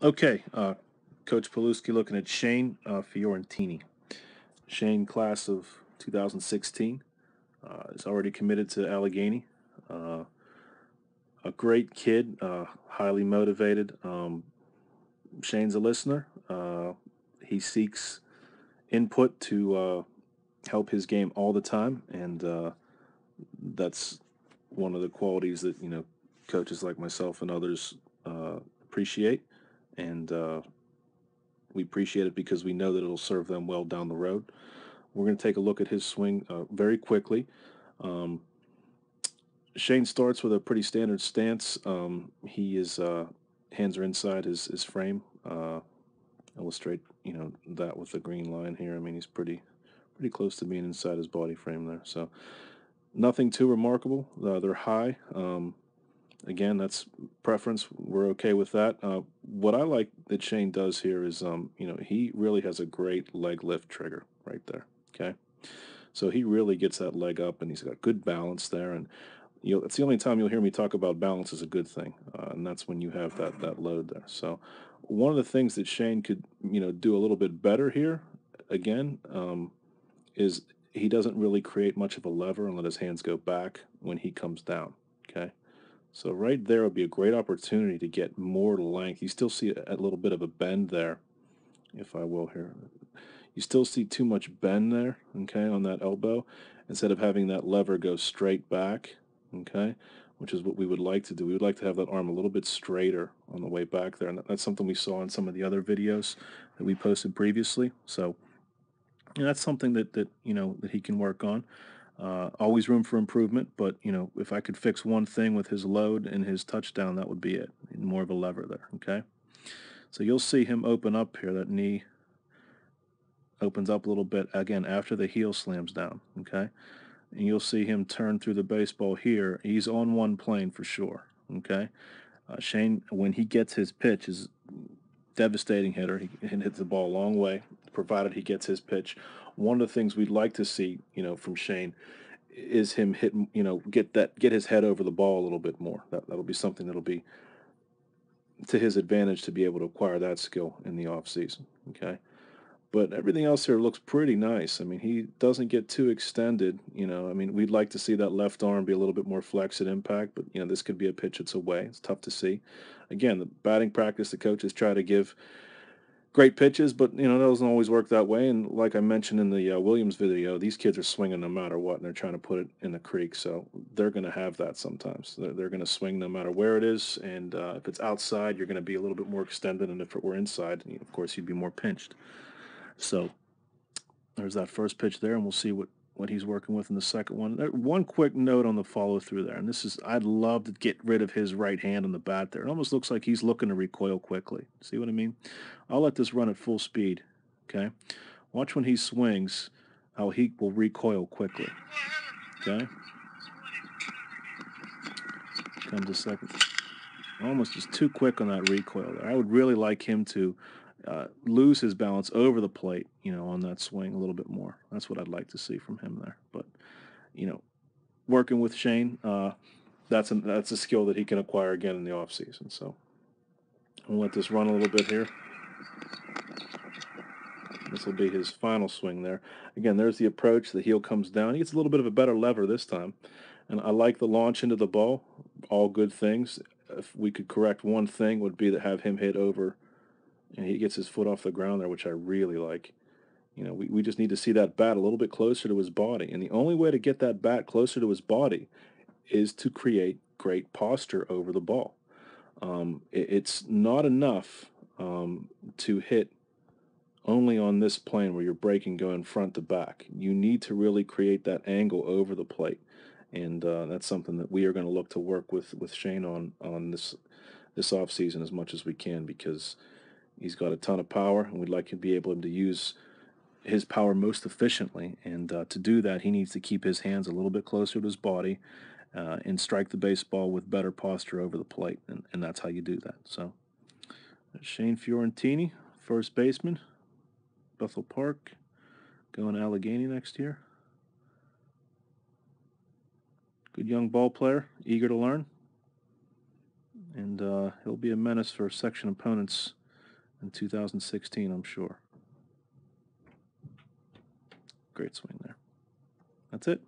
Okay, Coach Paluski looking at Shane Fiorentini. Shane, class of 2016, is already committed to Allegheny. Uh, a great kid, highly motivated. Shane's a listener. He seeks input to help his game all the time, and that's one of the qualities that coaches like myself and others appreciate. And we appreciate it because we know that it'll serve them well down the road. We're going to take a look at his swing very quickly. Um, Shane starts with a pretty standard stance. He is hands are inside his frame. Illustrate that with the green line here. I mean he's pretty close to being inside his body frame there. So nothing too remarkable. They're high. Again, that's preference. We're okay with that. What I like that Shane does here is, he really has a great leg lift trigger right there. Okay, so he really gets that leg up, and he's got good balance there. And it's the only time you'll hear me talk about balance is a good thing, and that's when you have that load there. So one of the things that Shane could do a little bit better here, again, is he doesn't really create much of a lever and let his hands go back when he comes down. Okay. So right there would be a great opportunity to get more length. You still see a little bit of a bend there, if I will here. You still see too much bend there, okay, on that elbow, instead of having that lever go straight back, okay, which is what we would like to do. We would like to have that arm a little bit straighter on the way back there, and that's something we saw in some of the other videos that we posted previously. So that's something that he can work on. Always room for improvement, but if I could fix one thing with his load and his touchdown, that would be it. More of a lever there. Okay, so you'll see him open up here. That knee opens up a little bit again after the heel slams down. Okay, and you'll see him turn through the baseball here. He's on one plane for sure. Okay, Shane, when he gets his pitch, is devastating hitter. He can hit the ball a long way, provided he gets his pitch. One of the things we'd like to see, from Shane is him hit, get his head over the ball a little bit more. That'll be something that'll be to his advantage to be able to acquire that skill in the off season. Okay, but everything else here looks pretty nice. I mean, he doesn't get too extended. I mean, we'd like to see that left arm be a little bit more flex at impact, but this could be a pitch that's away. It's tough to see. Again, the batting practice the coaches try to give great pitches, but it doesn't always work that way. And like I mentioned in the Williams video, these kids are swinging no matter what, and they're trying to put it in the creek. So they're going to have that sometimes. They're going to swing no matter where it is, and if it's outside, you're going to be a little bit more extended, and if it were inside, of course, you'd be more pinched. So there's that first pitch there, and we'll see what he's working with in the second one. One quick note on the follow through there, and this is I'd love to get rid of his right hand on the bat there. It almost looks like he's looking to recoil quickly. See what I mean? I'll let this run at full speed. Okay, watch when he swings, how he will recoil quickly. Okay, comes a second. Almost just too quick on that recoil there. I would really like him to lose his balance over the plate, on that swing a little bit more. That's what I'd like to see from him there. But you know, working with Shane, that's a skill that he can acquire again in the off season. So I'll let this run a little bit here. This will be his final swing there. Again, there's the approach. The heel comes down. He gets a little bit of a better lever this time. And I like the launch into the ball. All good things. If we could correct one thing, would be to have him hit over, and he gets his foot off the ground there, which I really like. We just need to see that bat a little bit closer to his body. And the only way to get that bat closer to his body is to create great posture over the ball. It's not enough to hit only on this plane where you're breaking going front to back. You need to really create that angle over the plate, and that's something that we are going to look to work with Shane on this off season as much as we can, because he's got a ton of power, and we'd like to be able to use his power most efficiently. And to do that, he needs to keep his hands a little bit closer to his body and strike the baseball with better posture over the plate, and that's how you do that. So Shane Fiorentini, first baseman, Bethel Park, going to Allegheny next year. Good young ball player, eager to learn, and he'll be a menace for section opponents in 2016, I'm sure. Great swing there. That's it.